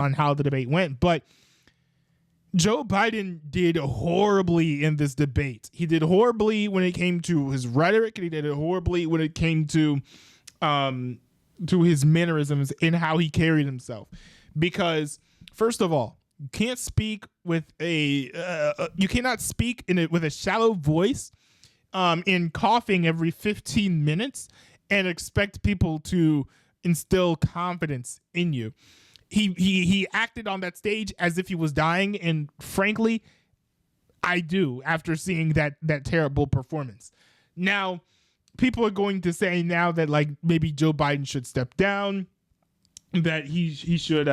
on how the debate went, but Joe Biden did horribly in this debate. He did horribly when it came to his rhetoric, and he did horribly when it came to his mannerisms and how he carried himself. Because first of all, you can't speak with you cannot speak with a shallow voice, in coughing every 15 minutes and expect people to instill confidence in you. He acted on that stage as if he was dying, and frankly, I do after seeing that terrible performance. Now, people are going to say now that like maybe Joe Biden should step down, that he should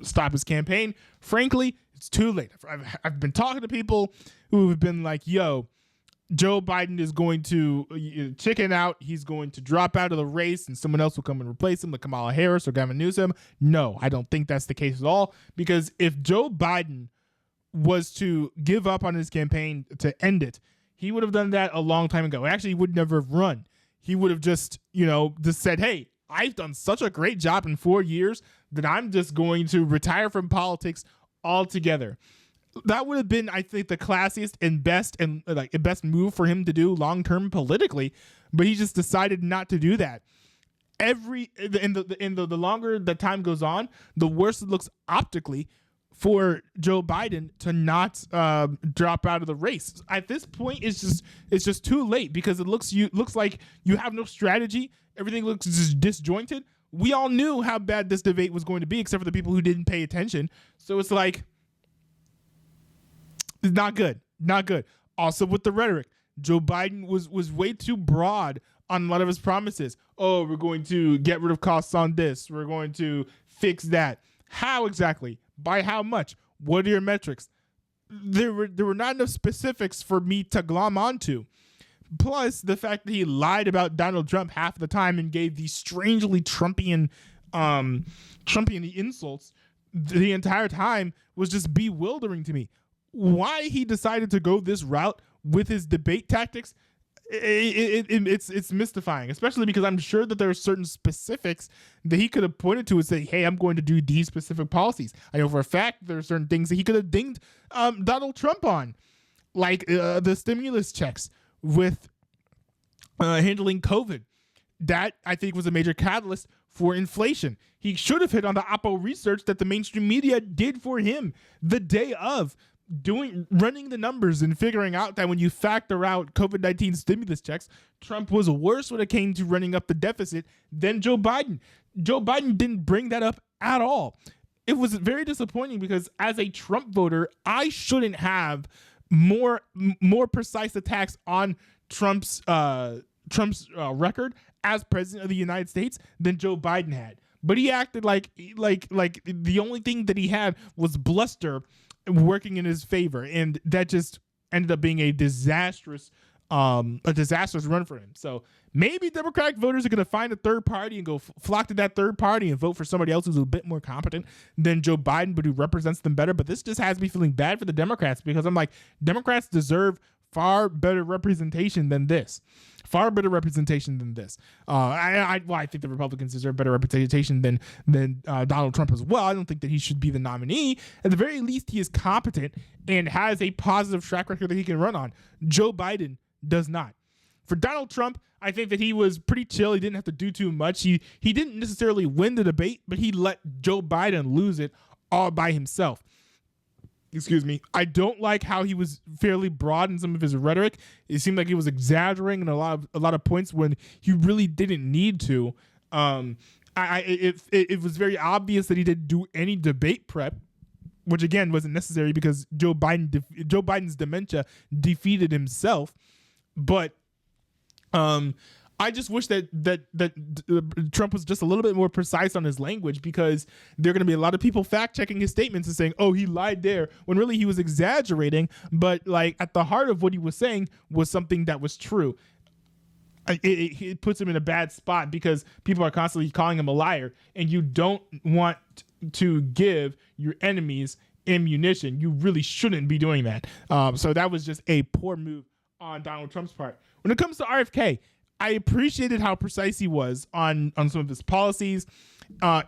stop his campaign. Frankly, it's too late. I've been talking to people who have been like, yo, Joe Biden is going to chicken out. He's going to drop out of the race and someone else will come and replace him, like Kamala Harris or Gavin Newsom. No, I don't think that's the case at all, because if Joe Biden was to give up on his campaign to end it, he would have done that a long time ago. Actually, he would never have run. He would have just said, hey, I've done such a great job in 4 years that I'm just going to retire from politics altogether. That would have been, I think, the classiest and best move for him to do long term politically, but he just decided not to do that. The longer the time goes on, the worse it looks optically for Joe Biden to not drop out of the race. At this point, it's just too late, because it looks like you have no strategy. Everything looks just disjointed. We all knew how bad this debate was going to be, except for the people who didn't pay attention. So it's like, it's not good. Not good. Also with the rhetoric, Joe Biden was way too broad on a lot of his promises. Oh, we're going to get rid of costs on this. We're going to fix that. How exactly? By how much? What are your metrics? There were not enough specifics for me to glom onto. Plus, the fact that he lied about Donald Trump half the time and gave these strangely Trumpian insults the entire time was just bewildering to me. Why he decided to go this route with his debate tactics, it's mystifying, especially because I'm sure that there are certain specifics that he could have pointed to and say, hey, I'm going to do these specific policies. I know for a fact there are certain things that he could have dinged Donald Trump on, like the stimulus checks with handling COVID. That, I think, was a major catalyst for inflation. He should have hit on the Oppo research that the mainstream media did for him the day of, running the numbers and figuring out that when you factor out COVID-19 stimulus checks, Trump was worse when it came to running up the deficit than Joe Biden. Joe Biden didn't bring that up at all. It was very disappointing, because as a Trump voter, I shouldn't have more precise attacks on Trump's record as president of the United States than Joe Biden had. But he acted like the only thing that he had was bluster working in his favor, and that just ended up being a disastrous run for him. So maybe Democratic voters are going to find a third party and go flock to that third party and vote for somebody else who's a bit more competent than Joe Biden, but who represents them better. But this just has me feeling bad for the Democrats, because I'm like, Democrats deserve far better representation than this. I think the Republicans deserve better representation than Donald Trump as well. I don't think that he should be the nominee. At the very least, he is competent and has a positive track record that he can run on. Joe Biden does not. For Donald Trump, I think that he was pretty chill. He didn't have to do too much. He didn't necessarily win the debate, but he let Joe Biden lose it all by himself. Excuse me. I don't like how he was fairly broad in some of his rhetoric. It seemed like he was exaggerating in a lot of points when he really didn't need to. It was very obvious that he didn't do any debate prep, which again wasn't necessary because Joe Biden's dementia defeated himself. But I just wish that Trump was just a little bit more precise on his language, because there are going to be a lot of people fact checking his statements and saying, oh, he lied there, when really he was exaggerating. But like at the heart of what he was saying was something that was true. It puts him in a bad spot, because people are constantly calling him a liar, and you don't want to give your enemies ammunition. You really shouldn't be doing that. So that was just a poor move on Donald Trump's part. When it comes to RFK, I appreciated how precise he was on some of his policies.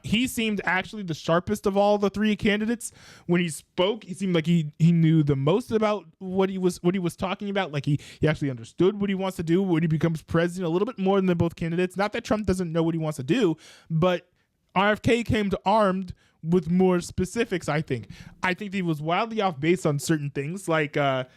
He seemed actually the sharpest of all the three candidates. When he spoke, he seemed like he knew the most about what he was talking about. Like he actually understood what he wants to do when he becomes president a little bit more than both candidates. Not that Trump doesn't know what he wants to do, but RFK came to armed with more specifics. I think he was wildly off base on certain things, like the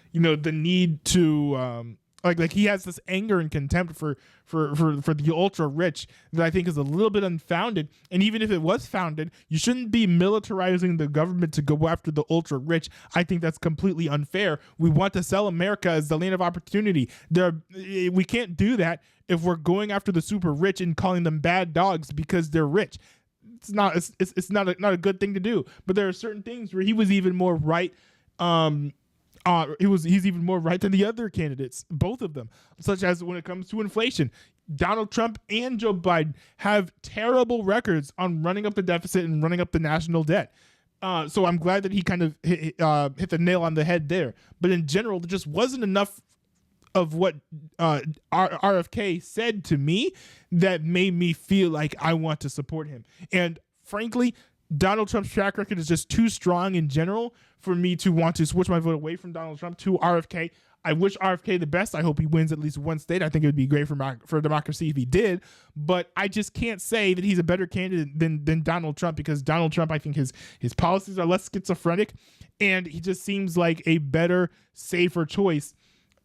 need to like he has this anger and contempt for the ultra rich that I think is a little bit unfounded. And even if it was founded, you shouldn't be militarizing the government to go after the ultra rich. I think that's completely unfair. We want to sell America as the land of opportunity. We can't do that if we're going after the super rich and calling them bad dogs because they're rich. It's not a good thing to do. But there are certain things where he was even more right. He's even more right than the other candidates, both of them, such as when it comes to inflation. Donald Trump and Joe Biden have terrible records on running up the deficit and running up the national debt. So I'm glad that he kind of hit the nail on the head there. But in general, there just wasn't enough of what RFK said to me that made me feel like I want to support him. And frankly, Donald Trump's track record is just too strong in general for me to want to switch my vote away from Donald Trump to RFK. I wish RFK the best. I hope he wins at least one state. I think it would be great for democracy if he did. But I just can't say that he's a better candidate than Donald Trump, because Donald Trump, I think his policies are less schizophrenic, and he just seems like a better, safer choice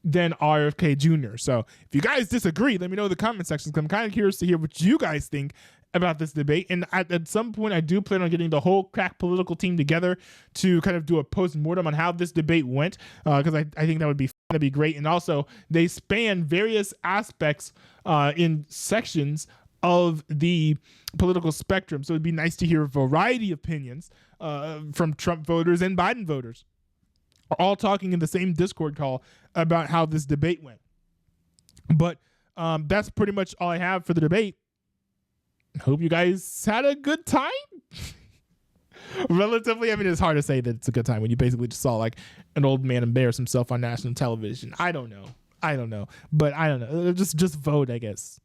than RFK Jr. So if you guys disagree, let me know in the comment section. I'm kind of curious to hear what you guys think about this debate. And at some point, I do plan on getting the whole crack political team together to kind of do a post-mortem on how this debate went, because I think that would be fun. That'd be great. And also, they span various aspects in sections of the political spectrum. So it'd be nice to hear a variety of opinions from Trump voters and Biden voters, all talking in the same Discord call about how this debate went. But that's pretty much all I have for the debate. Hope you guys had a good time. Relatively, I mean, it's hard to say that it's a good time when you basically just saw like an old man embarrass himself on national television. I don't know. But I don't know. Just vote, I guess.